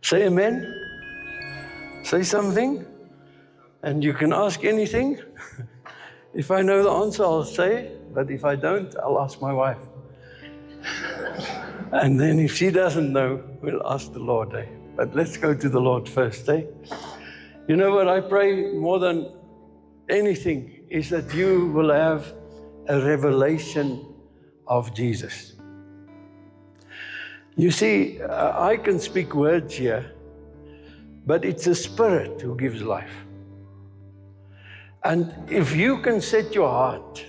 Say amen. Say something. And you can ask anything. If I know the answer, I'll say. But if I don't, I'll ask my wife. And then if she doesn't know, we'll ask the Lord. But let's go to the Lord first. You know what I pray more than anything is that you will have a revelation of Jesus. You see, I can speak words here, but it's the Spirit who gives life. And if you can set your heart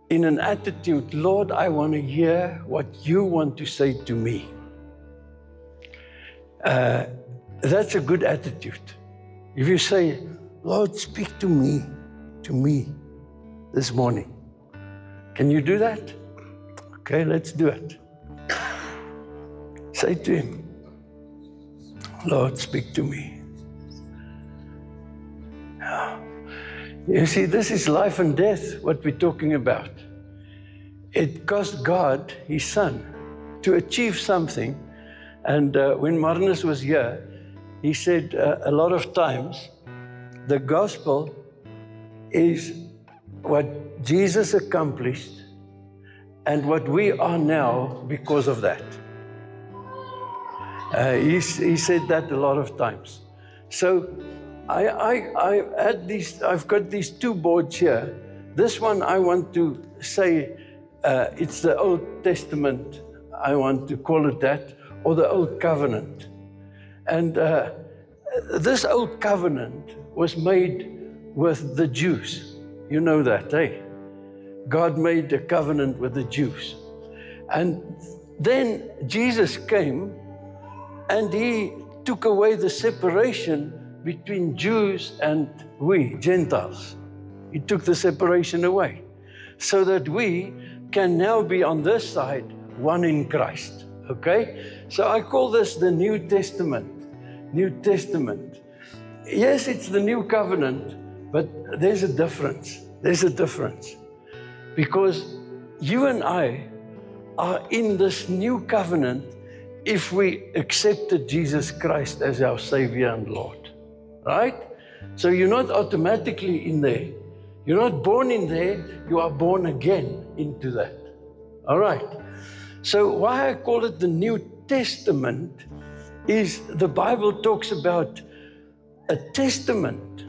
in an attitude, Lord, I want to hear what you want to say to me. That's a good attitude. If you say, Lord, speak to me this morning. Can you do that? Okay, let's do it. Say to him, Lord, speak to me. You see, this is life and death, what we're talking about. It cost God, his son, to achieve something. And when Marnus was here, he said a lot of times, the gospel is what Jesus accomplished and what we are now because of that. He said that a lot of times. So I've got these two boards here. This one I want to say it's the Old Testament. I want to call it that, or the Old Covenant. And this Old Covenant was made with the Jews. You know that, eh? God made a covenant with the Jews. And then Jesus came and he took away the separation between Jews and we, Gentiles. He took the separation away so that we can now be on this side, one in Christ, okay? So I call this the New Testament. New Testament. Yes, it's the New Covenant, but there's a difference. There's a difference. Because you and I are in this new covenant if we accepted Jesus Christ as our Savior and Lord, right? So you're not automatically in there. You're not born in there, you are born again into that, all right? So why I call it the New Testament is the Bible talks about a testament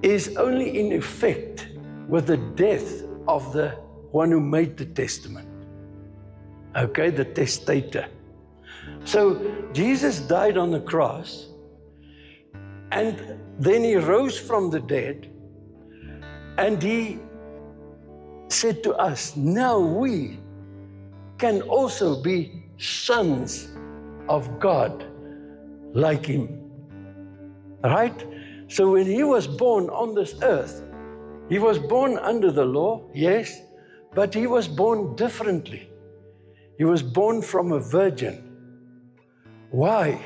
is only in effect with the death of the one who made the testament, okay, the testator. So Jesus died on the cross and then he rose from the dead and he said to us, now we can also be sons of God like him, right? So when he was born on this earth, he was born under the law, yes, but he was born differently. He was born from a virgin. Why?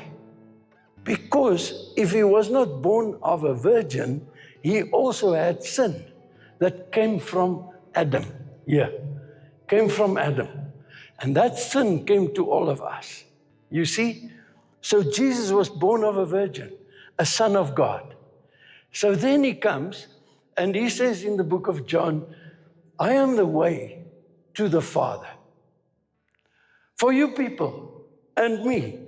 Because if he was not born of a virgin, he also had sin that came from Adam. Yeah, came from Adam. And that sin came to all of us. You see? So Jesus was born of a virgin, a son of God. So then he comes and he says in the book of John, I am the way to the Father. For you people and me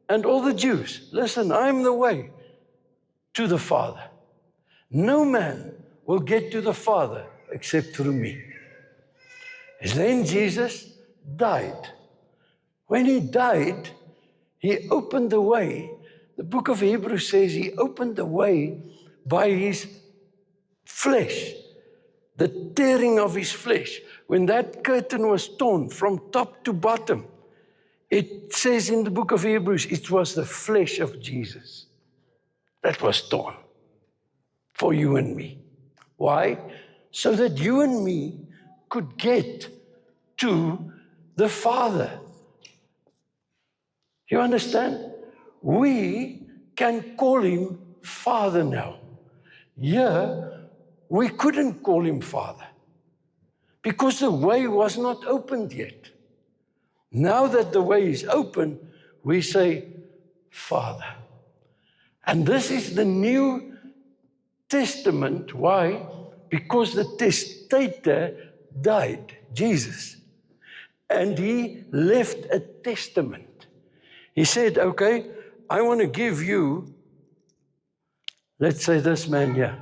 and all the Jews, listen, I am the way to the Father. No man will get to the Father except through me. And then Jesus died. When he died, he opened the way. The book of Hebrews says he opened the way by his flesh, the tearing of his flesh. When that curtain was torn from top to bottom, it says in the book of Hebrews, it was the flesh of Jesus that was torn for you and me. Why? So that you and me could get to the Father. You understand? We can call him Father now. Here, we couldn't call him Father because the way was not opened yet. Now that the way is open, we say, Father. And this is the New Testament. Why? Because the testator died, Jesus. And he left a testament. He said, okay, I want to give you, let's say this man here,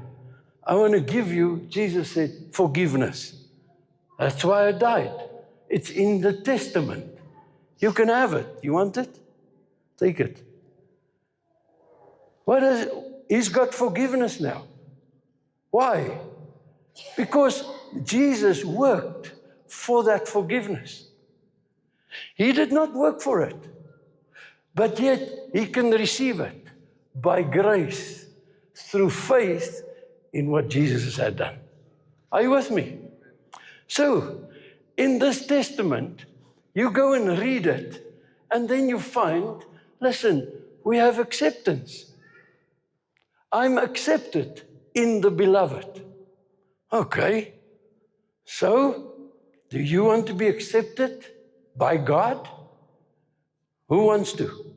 I want to give you, Jesus said, forgiveness. That's why I died. It's in the testament. You can have it. You want it? Take it. What is it? He's got forgiveness now. Why? Because Jesus worked for that forgiveness. He did not work for it, but yet he can receive it by grace through faith in what Jesus had done. Are you with me? So, in this testament, you go and read it, and then you find, listen, we have acceptance. I'm accepted in the beloved. Okay, so do you want to be accepted by God? Who wants to?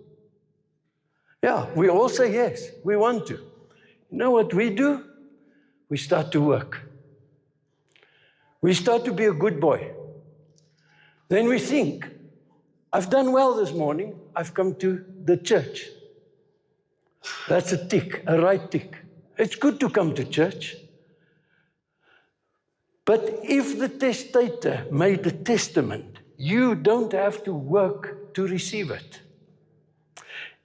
Yeah, we all say yes, we want to. You know what we do? We start to work. We start to be a good boy. Then we think, I've done well this morning, I've come to the church. That's a tick, a right tick. It's good to come to church. But if the testator made a testament, you don't have to work to receive it.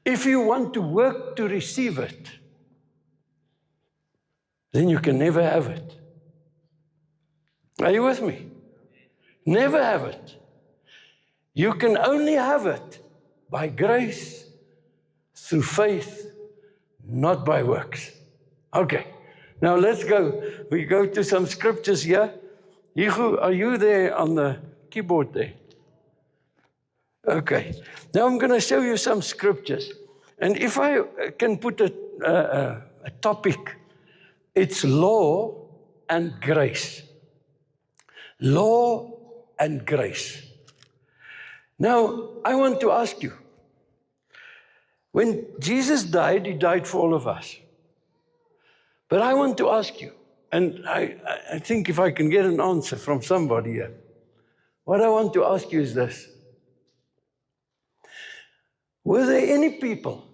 If you want to work to receive it, then you can never have it. Are you with me? Never have it. You can only have it by grace, through faith, not by works. Okay, now let's go. We go to some scriptures here. Hugo, are you there on the keyboard there? Okay, now I'm going to show you some scriptures. And if I can put a topic, it's law and grace. Law and grace. Now, I want to ask you, when Jesus died, he died for all of us. But I want to ask you, and I think if I can get an answer from somebody here, what I want to ask you is this. Were there any people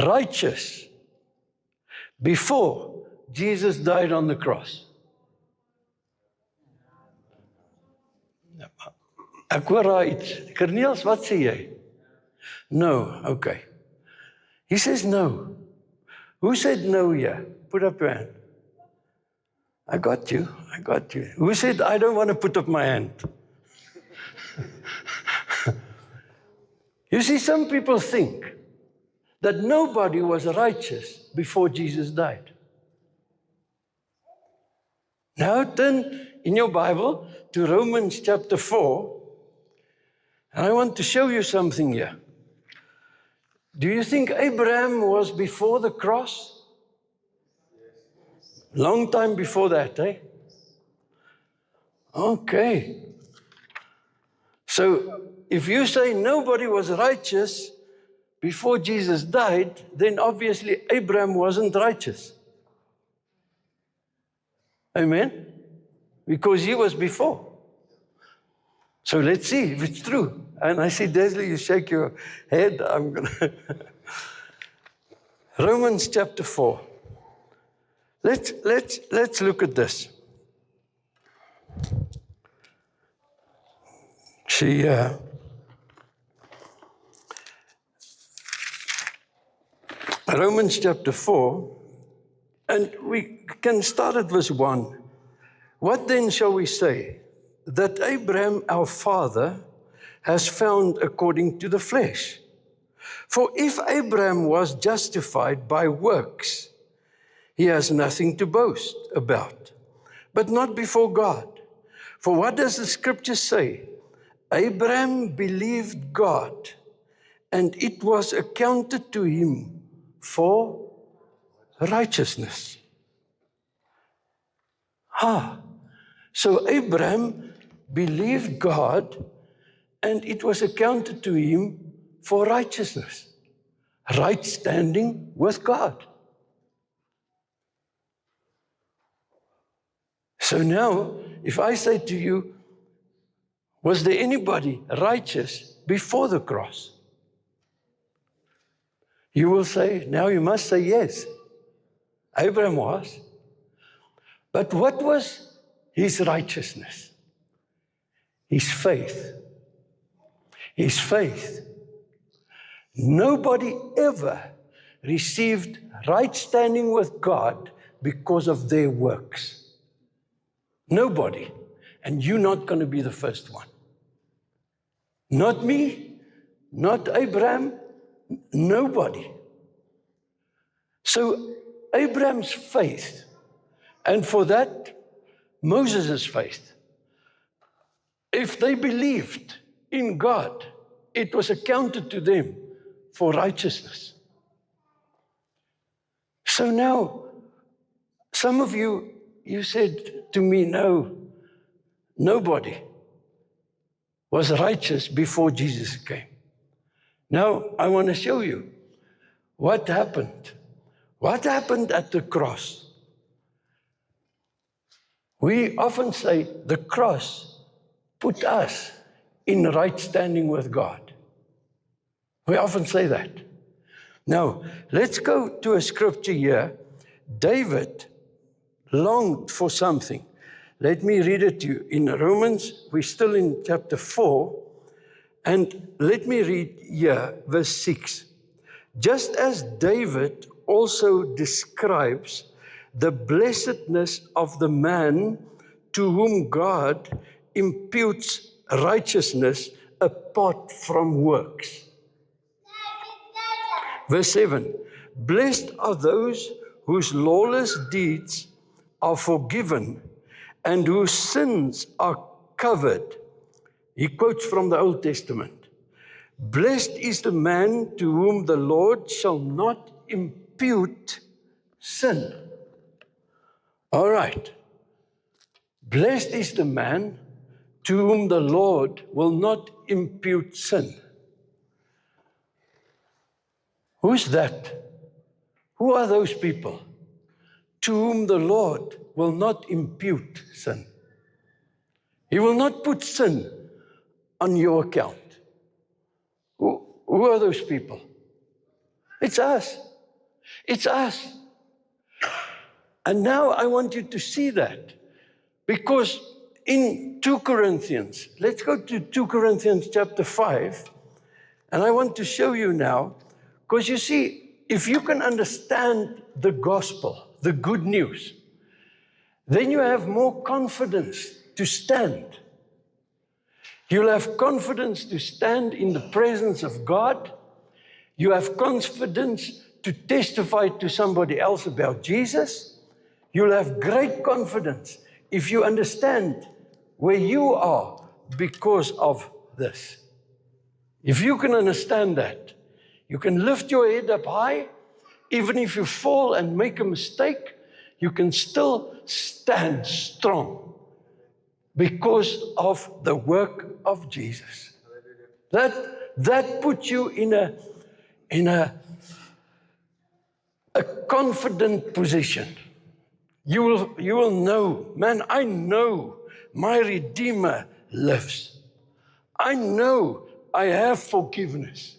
righteous before Jesus died on the cross? Ek hoor daar iets. Cornelius, wat sê jy? No, okay. He says no. Who said no here? Put up your hand. I got you. Who said, I don't want to put up my hand? You see, some people think that nobody was righteous before Jesus died. Now turn in your Bible to Romans chapter 4. And I want to show you something here. Do you think Abraham was before the cross? Long time before that, eh? Okay. So, if you say nobody was righteous before Jesus died, then obviously Abraham wasn't righteous. Amen? Because he was before. So let's see if it's true. And I see, Desley, you shake your head. I'm going to... Romans chapter 4. Let's look at this. See, Romans chapter 4, and we can start at verse 1. What then shall we say? That Abraham, our father, has found according to the flesh. For if Abraham was justified by works, he has nothing to boast about, but not before God. For what does the scripture say? Abraham believed God, and it was accounted to him for righteousness. So Abraham believed God, and it was accounted to him for righteousness. Right standing with God. So now, if I say to you, was there anybody righteous before the cross? You will say, now you must say yes. Abraham was. But what was his righteousness? His faith. His faith. Nobody ever received right standing with God because of their works. Nobody. And you're not going to be the first one. Not me, not Abraham, nobody. So Abraham's faith, and for that, Moses' faith. If they believed in God, it was accounted to them for righteousness. So now, some of you said to me, no, nobody was righteous before Jesus came. Now, I want to show you what happened. What happened at the cross? We often say the cross put us in right standing with God. We often say that. Now, let's go to a scripture here. David longed for something. Let me read it to you. In Romans, we're still in chapter 4, and let me read here, verse 6. Just as David also describes the blessedness of the man to whom God imputes righteousness apart from works. Verse 7, blessed are those whose lawless deeds are forgiven and whose sins are covered. He quotes from the Old Testament. Blessed is the man to whom the Lord shall not impute sin. All right. Blessed is the man to whom the Lord will not impute sin. Who's that? Who are those people to whom the Lord will not impute sin? He will not put sin on your account. Who are those people? It's us. It's us. And now I want you to see that. Because in 2 Corinthians, let's go to 2 Corinthians chapter 5, and I want to show you now, because you see, if you can understand the gospel, the good news, then you have more confidence to stand. You'll have confidence to stand in the presence of God. You have confidence to testify to somebody else about Jesus. You'll have great confidence if you understand where you are because of this. If you can understand that, you can lift your head up high. Even if you fall and make a mistake, you can still stand strong because of the work of Jesus. That puts you in a confident position. You will know, man, I know my Redeemer lives. I know I have forgiveness.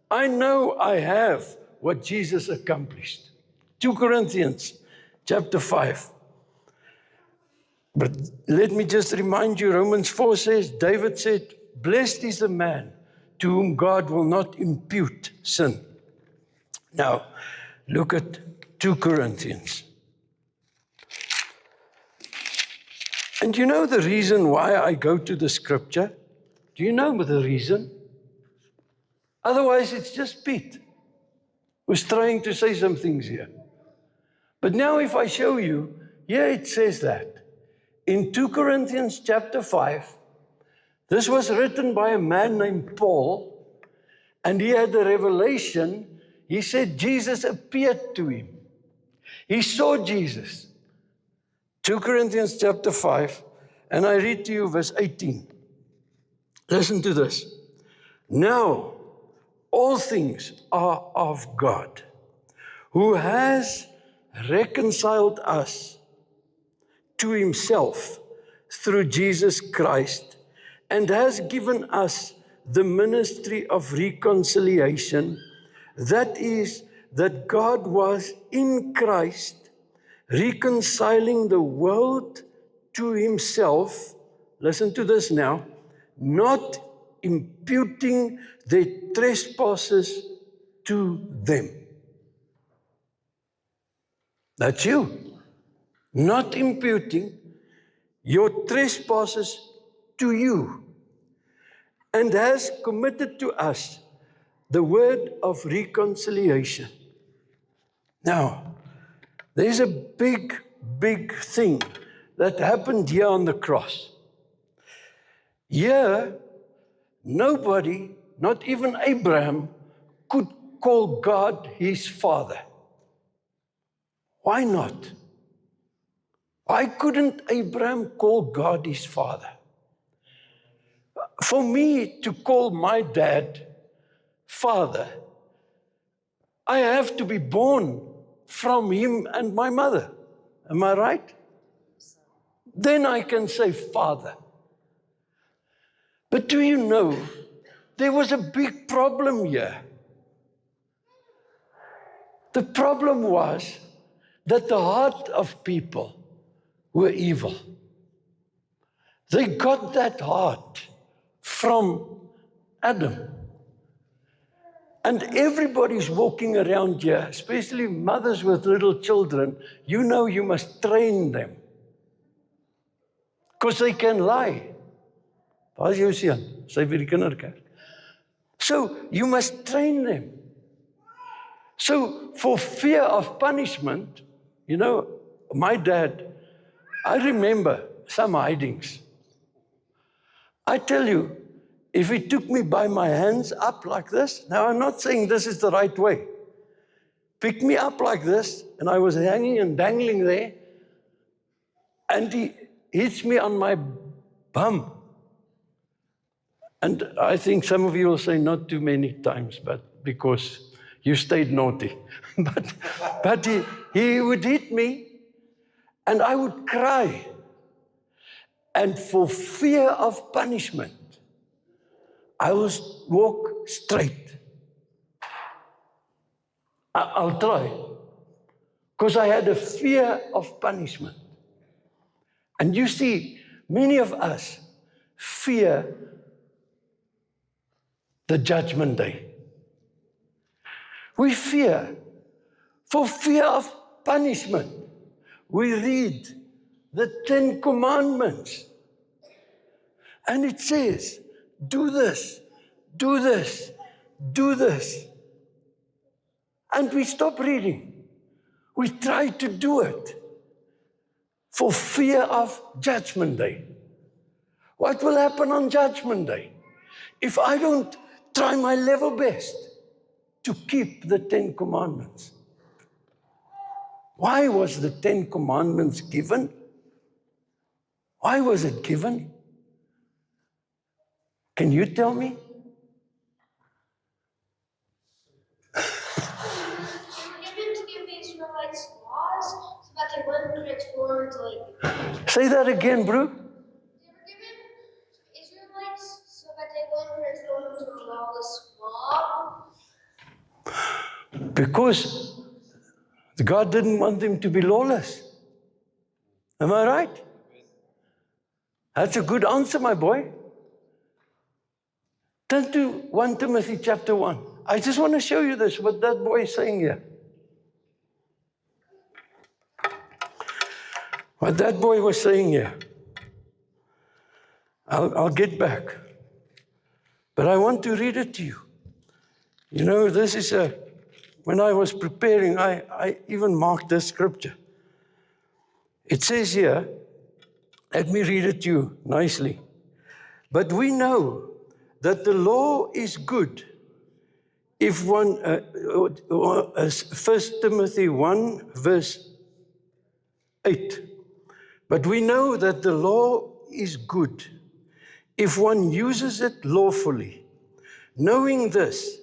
I know I have what Jesus accomplished. 2 Corinthians chapter 5. But let me just remind you, Romans 4 says, David said, blessed is the man to whom God will not impute sin. Now, look at 2 Corinthians. And you know the reason why I go to the scripture? Do you know the reason? Otherwise, it's just Pete who's trying to say some things here. But now if I show you, here it says that. In 2 Corinthians chapter 5, this was written by a man named Paul, and he had a revelation. He said Jesus appeared to him. He saw Jesus. 2 Corinthians chapter 5, and I read to you verse 18. Listen to this. Now, all things are of God, who has reconciled us to himself through Jesus Christ, and has given us the ministry of reconciliation. That is, that God was in Christ, reconciling the world to himself. Listen to this now. Not imputing their trespasses to them. That's you. Not imputing your trespasses to you, and has committed to us the word of reconciliation. Now, there's a big, big thing that happened here on the cross. Here, nobody, not even Abraham, could call God his father. Why not? Why couldn't Abraham call God his father? For me to call my dad father, I have to be born from him and my mother. Am I right? Then I can say father. But do you know, there was a big problem here. The problem was that the heart of people were evil. They got that heart from Adam. And everybody's walking around here, especially mothers with little children. You know you must train them. Because they can lie. Waar is jou seun? Sy by die kinderkerk. So you must train them. So for fear of punishment, you know, my dad, I remember some hidings. I tell you, if he took me by my hands up like this, now I'm not saying this is the right way. Picked me up like this, and I was hanging and dangling there, and he hits me on my bum. And I think some of you will say not too many times, but because you stayed naughty. but he would hit me, and I would cry. And for fear of punishment, I will walk straight. I'll try. Because I had a fear of punishment. And you see, many of us fear the judgment day. We fear. For fear of punishment, we read the 10 Commandments. And it says, do this, do this, do this. And we stop reading. We try to do it for fear of Judgment Day. What will happen on Judgment Day if I don't try my level best to keep the 10 Commandments? Why was the 10 Commandments given? Why was it given? Can you tell me? Given to give the Israelites laws so that they wouldn't transform into Say that again, bro. They were given to Israelites so that they wouldn't transform into a lawless mob. Because God didn't want them to be lawless. Am I right? That's a good answer, my boy. Turn to 1 Timothy chapter 1. I just want to show you this, what that boy is saying here. What that boy was saying here. I'll get back. But I want to read it to you. You know, this is when I was preparing, I even marked this scripture. It says here, let me read it to you nicely. But we know that the law is good if one, 1 Timothy 1 verse 8. But we know that the law is good if one uses it lawfully, knowing this,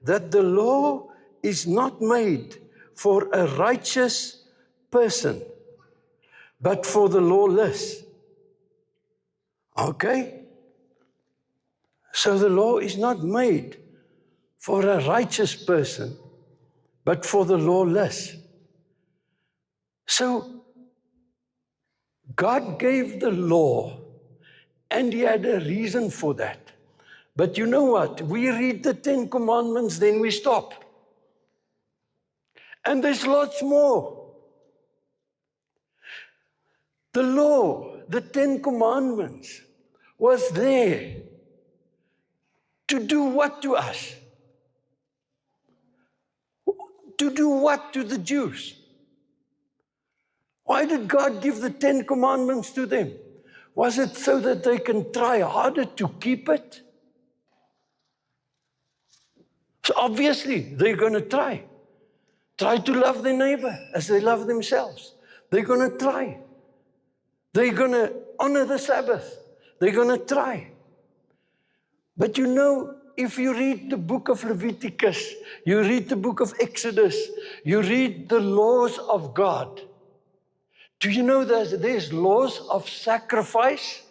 that the law is not made for a righteous person, but for the lawless. Okay? So the law is not made for a righteous person, but for the lawless. So God gave the law, and He had a reason for that. But you know what? We read the 10 Commandments, then we stop. And there's lots more. The law, the 10 Commandments, was there to do what to us? To do what to the Jews? Why did God give the 10 Commandments to them? Was it so that they can try harder to keep it? So obviously, they're going to try. Try to love their neighbor as they love themselves. They're going to try. They're going to honor the Sabbath. They're going to try. But you know, if you read the book of Leviticus, you read the book of Exodus, you read the laws of God, do you know that there's laws of sacrifice?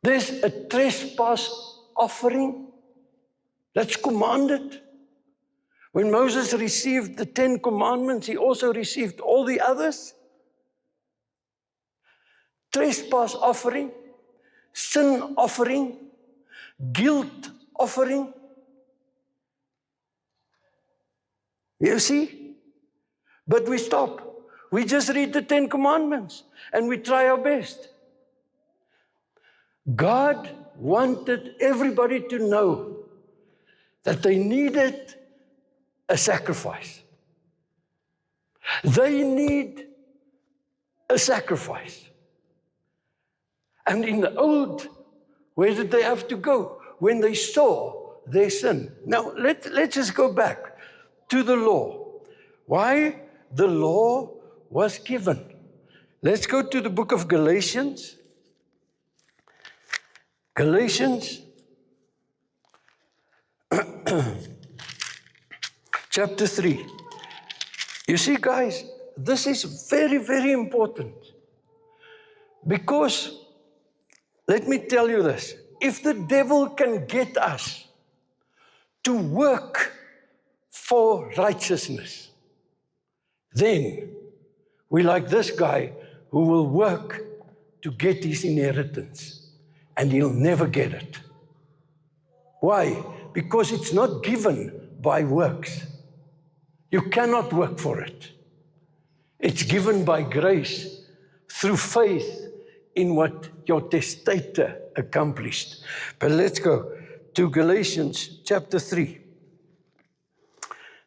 There's a trespass offering that's commanded. When Moses received the 10 Commandments, he also received all the others. Trespass offering, sin offering, guilt offering. You see? But we stop. We just read the 10 Commandments and we try our best. God wanted everybody to know that they needed a sacrifice. They need a sacrifice. And in the old, where did they have to go? When they saw their sin. Now, let's just go back to the law. Why the law was given. Let's go to the book of Galatians. Galatians chapter 3. You see, guys, this is very, very important. Because, let me tell you this, if the devil can get us to work for righteousness, then we're like this guy who will work to get his inheritance, and he'll never get it. Why? Because it's not given by works. You cannot work for it. It's given by grace through faith in what your testator accomplished. But let's go to Galatians chapter 3.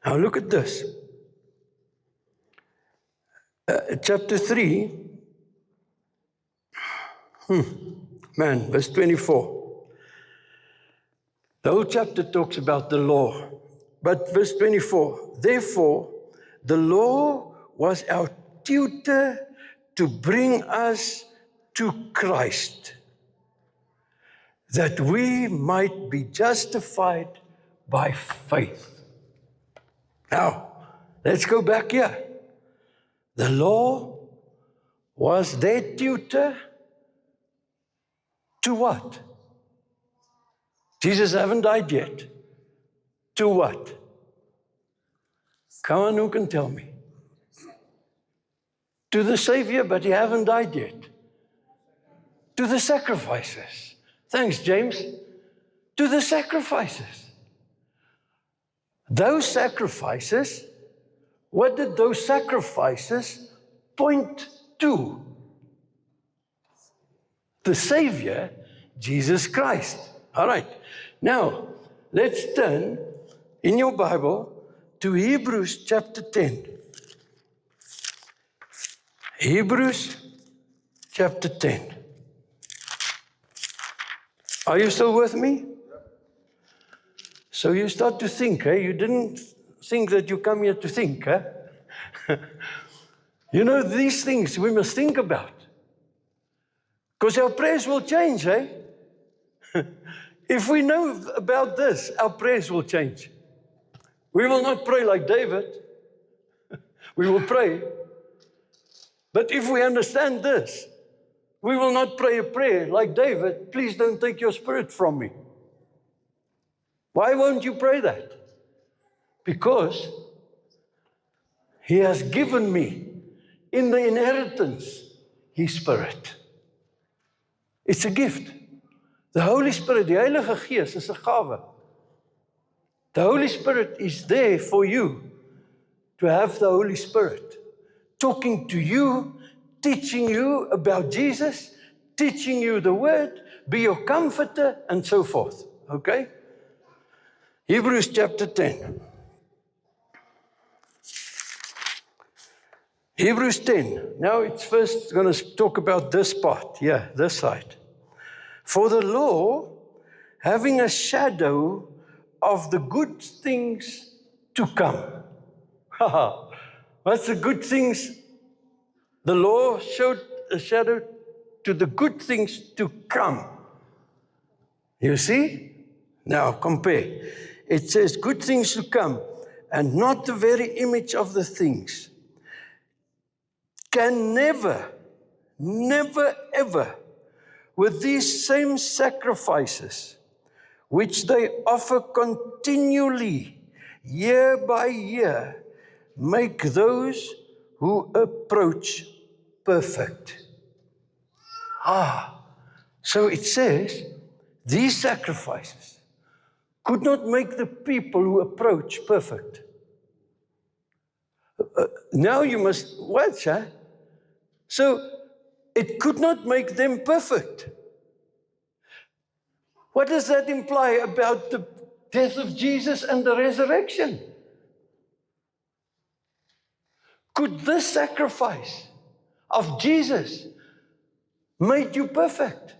Now look at this. Chapter 3, verse 24. The whole chapter talks about the law. But verse 24, therefore, the law was our tutor to bring us to Christ, that we might be justified by faith. Now, let's go back here. The law was their tutor to what? Jesus haven't died yet. To what? Come on, who can tell me? To the Savior, but he haven't died yet. To the sacrifices. Thanks, James. To the sacrifices. Those sacrifices, what did those sacrifices point to? The Savior, Jesus Christ. All right. Now, let's turn in your Bible to Hebrews chapter 10. Hebrews chapter 10. Are you still with me? So you start to think, You didn't think that you come here to think, You know, these things we must think about. Because our prayers will change, eh? If we know about this, our prayers will change. We will not pray like David. We will pray. But if we understand this, we will not pray a prayer like David, please don't take your spirit from me. Why won't you pray that? Because he has given me in the inheritance his spirit. It's a gift. The Holy Spirit, die Heilige Gees is 'n gawe. The Holy Spirit is there for you to have the Holy Spirit talking to you, teaching you about Jesus, teaching you the word, be your comforter, and so forth. Okay? Hebrews chapter 10. Hebrews 10. Now it's first going to talk about this part. Yeah, this side. For the law, having a shadow of the good things to come. What's the good things? The law showed a shadow to the good things to come. You see? Now compare. It says good things to come, and not the very image of the things. Can never, ever, with these same sacrifices, which they offer continually, year by year, make those who approach perfect. So it says, these sacrifices could not make the people who approach perfect. Now you must watch, huh? So it could not make them perfect. What does that imply about the death of Jesus and the resurrection? Could this sacrifice of Jesus make you perfect?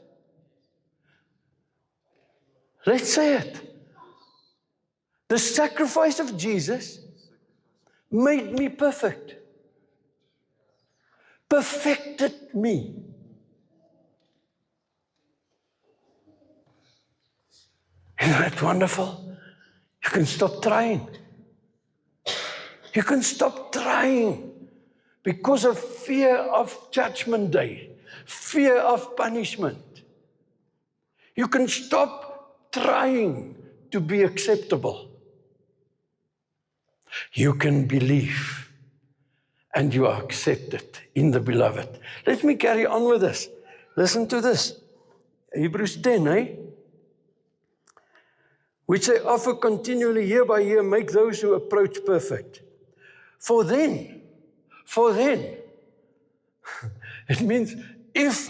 Let's say it. The sacrifice of Jesus made me perfect. Perfected me. Isn't that wonderful? You can stop trying. You can stop trying because of fear of judgment day, fear of punishment. You can stop trying to be acceptable. You can believe, and you are accepted in the beloved. Let me carry on with this. Listen to this. Hebrews 10, which they offer continually year by year, make those who approach perfect. For then, it means if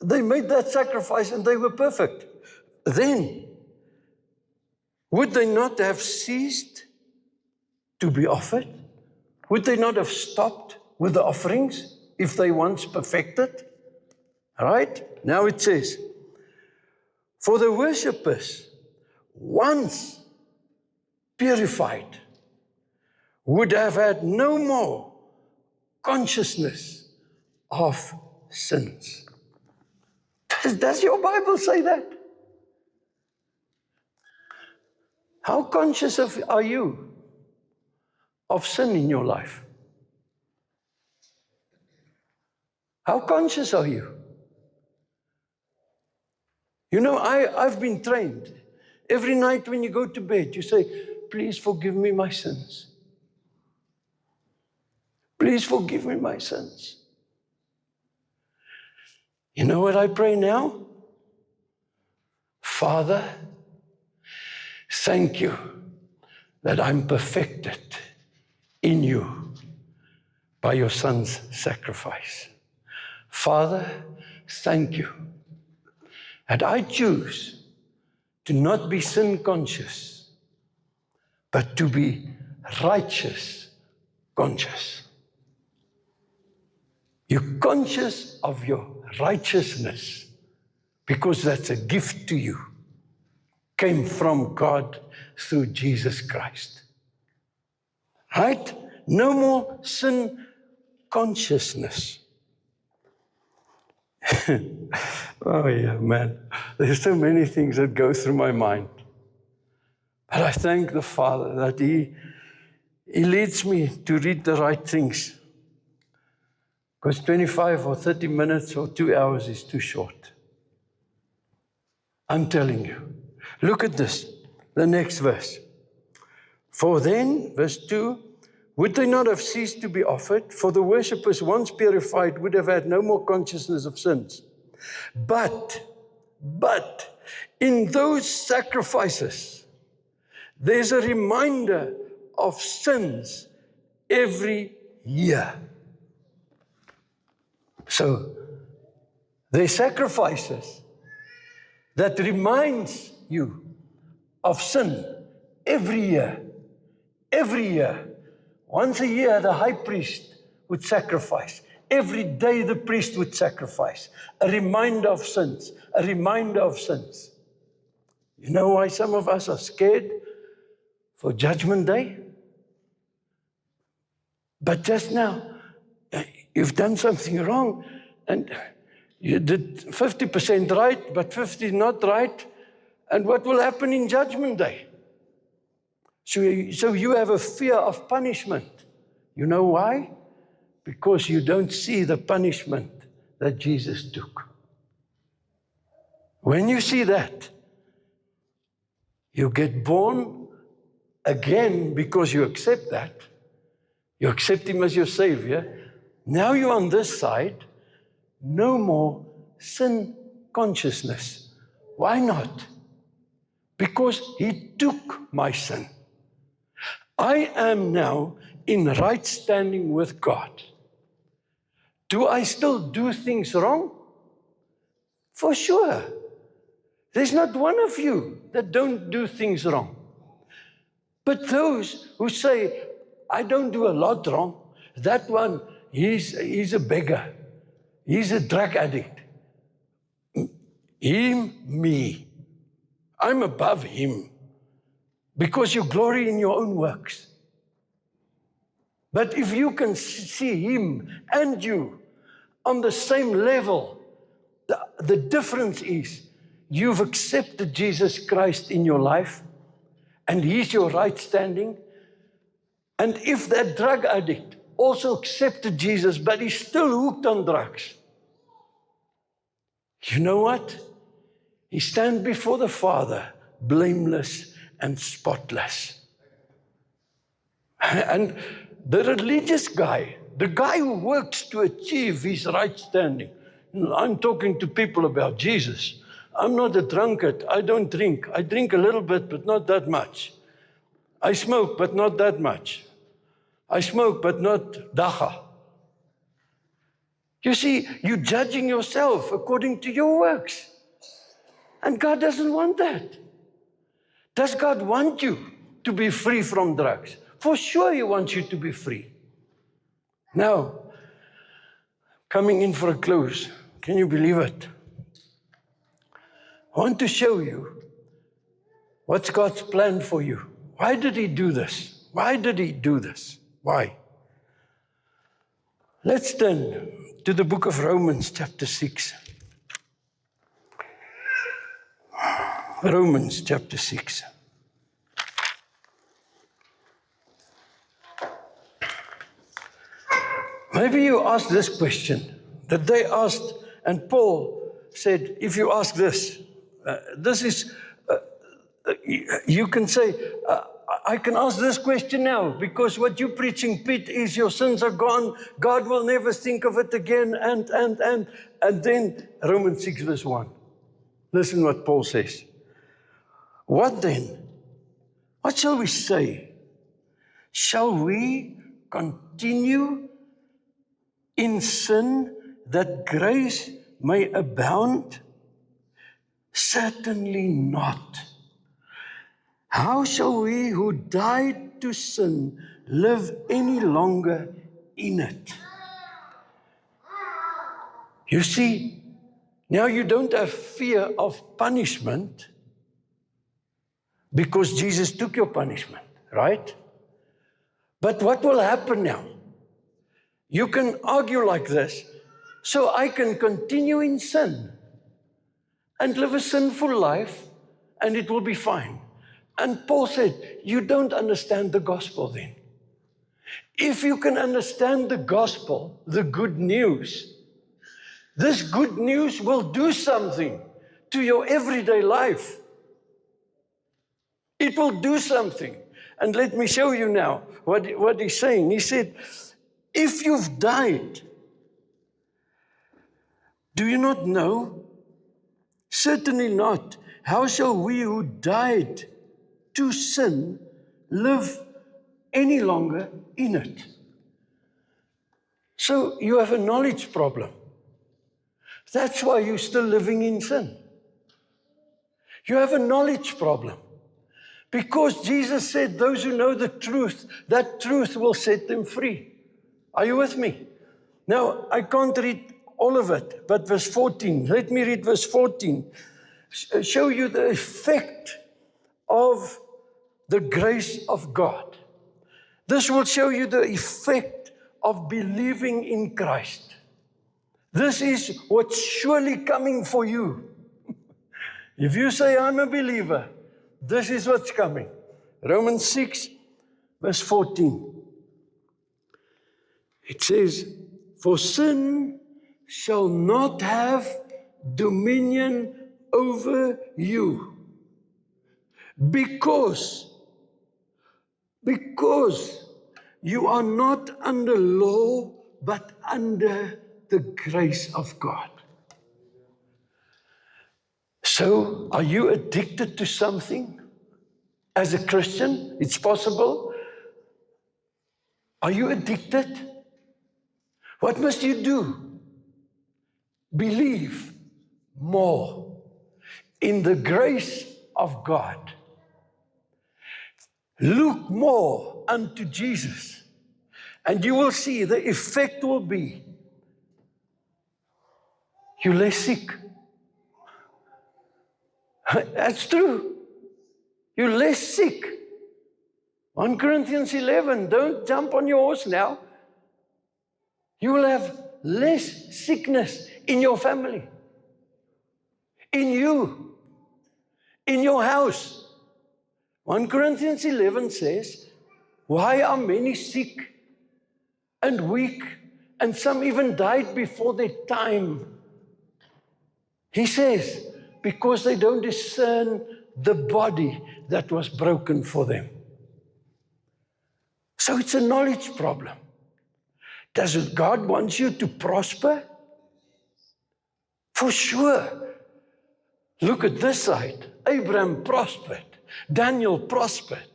they made that sacrifice and they were perfect, then would they not have ceased to be offered? Would they not have stopped with the offerings if they once perfected? All right? Now it says, for the worshippers, once purified, would have had no more consciousness of sins. Does your Bible say that? How conscious are you of sin in your life? How conscious are you? You know, I've been trained. Every night when you go to bed, you say, please forgive me my sins. Please forgive me my sins. You know what I pray now? Father, thank you that I'm perfected in you by your Son's sacrifice. Father, thank you. And I choose to not be sin conscious, but to be righteous conscious. You're conscious of your righteousness because that's a gift to you. Came from God through Jesus Christ. Right? No more sin consciousness. Oh, yeah, man. There's so many things that go through my mind. But I thank the Father that He leads me to read the right things. Because 25 or 30 minutes or 2 hours is too short. I'm telling you. Look at this, the next verse. For then, verse 2, would they not have ceased to be offered? For the worshippers, once purified, would have had no more consciousness of sins. But in those sacrifices, there's a reminder of sins every year. So, there's sacrifices that reminds you of sin every year. Every year. Once a year, the high priest would sacrifice. Every day, the priest would sacrifice. A reminder of sins. A reminder of sins. You know why some of us are scared for Judgment Day? But just now, you've done something wrong, and you did 50% right, but 50% not right. And what will happen in Judgment Day? So you have a fear of punishment. You know why? Because you don't see the punishment that Jesus took. When you see that, you get born again because you accept that. You accept Him as your Savior. Now you're on this side. No more sin consciousness. Why not? Because He took my sin. I am now in right standing with God. Do I still do things wrong? For sure. There's not one of you that don't do things wrong. But those who say, I don't do a lot wrong, that one, he's a beggar. He's a drug addict. Him, me. I'm above him. Because you glory in your own works. But if you can see him and you on the same level, the difference is you've accepted Jesus Christ in your life and he's your right standing. And if that drug addict also accepted Jesus, but he's still hooked on drugs, you know what? He stands before the Father, blameless and spotless. And the religious guy, the guy who works to achieve his right standing, I'm talking to people about Jesus. I'm not a drunkard. I don't drink. I drink a little bit, but not that much. I smoke, but not that much. I smoke, but not dacha. You see, you're judging yourself according to your works. And God doesn't want that. Does God want you to be free from drugs? For sure He wants you to be free. Now, coming in for a close, can you believe it? I want to show you what's God's plan for you. Why did He do this? Why did He do this? Why? Let's turn to the book of Romans, chapter 6. Romans, chapter 6. Maybe you asked this question that they asked, and Paul said, if you ask this, you can say, I can ask this question now, because what you're preaching, Pete, is your sins are gone, God will never think of it again, and then Romans 6 verse 1. Listen what Paul says. What then? What shall we say? Shall we continue in sin that grace may abound? Certainly not. How shall we who died to sin live any longer in it? You see, now you don't have fear of punishment because Jesus took your punishment, right? But what will happen now? You can argue like this, so I can continue in sin and live a sinful life, and it will be fine. And Paul said, you don't understand the gospel then. If you can understand the gospel, the good news, this good news will do something to your everyday life. It will do something. And let me show you now what he's saying. He said, if you've died, do you not know? Certainly not. How shall we who died to sin live any longer in it? So you have a knowledge problem. That's why you're still living in sin. You have a knowledge problem. Because Jesus said, those who know the truth, that truth will set them free. Are you with me? Now, I can't read all of it, but verse 14. Let me read verse 14. Show you the effect of the grace of God. This will show you the effect of believing in Christ. This is what's surely coming for you. If you say, I'm a believer, this is what's coming. Romans 6, verse 14. It says, for sin shall not have dominion over you, because you are not under law, but under the grace of God. So, are you addicted to something? As a Christian, it's possible. Are you addicted? What must you do? Believe more in the grace of God. Look more unto Jesus, and you will see the effect will be you're less sick. That's true. You're less sick. 1 Corinthians 11, don't jump on your horse now. You will have less sickness in your family, in you, in your house. 1 Corinthians 11 says, why are many sick and weak, and some even died before their time? He says, because they don't discern the body that was broken for them. So it's a knowledge problem. Does God want you to prosper? For sure. Look at this side. Abraham prospered. Daniel prospered.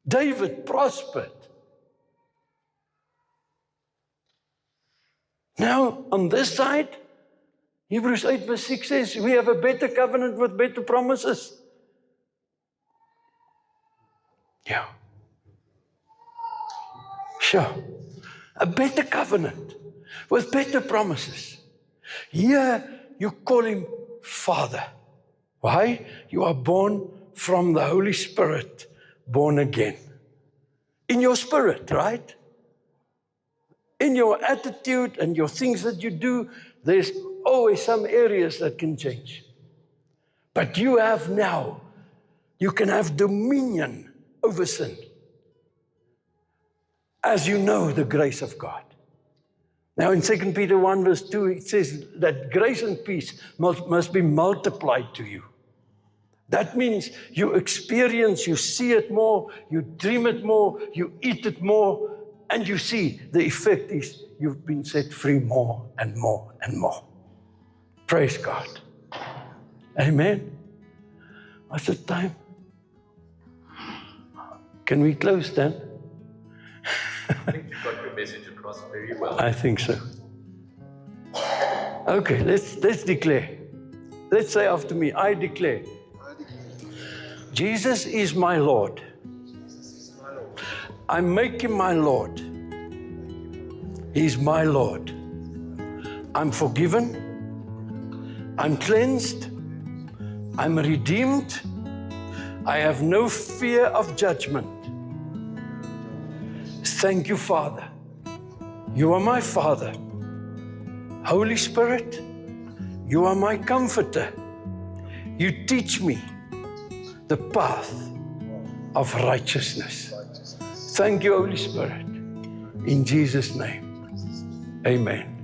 David prospered. Now, on this side, Hebrews 8 verse 6 says, we have a better covenant with better promises. Yeah. Sure. A better covenant with better promises. Here, you call him Father. Why? You are born from the Holy Spirit, born again. In your spirit, right? In your attitude and your things that you do, there's always some areas that can change. But you have now, you can have dominion over sin, as you know the grace of God. Now in 2 Peter 1 verse 2, it says that grace and peace must be multiplied to you. That means you experience, you see it more, you dream it more, you eat it more, and you see the effect is you've been set free more and more and more. Praise God. Amen. What's the time? Can we close then? I think you got your message across very well. I think so. Okay, let's declare. Let's say after me, I declare. Jesus is my Lord. I make him my Lord. He's my Lord. I'm forgiven. I'm cleansed. I'm redeemed. I have no fear of judgment. Thank you, Father. You are my Father. Holy Spirit, you are my comforter. You teach me the path of righteousness. Thank you, Holy Spirit. In Jesus' name, amen.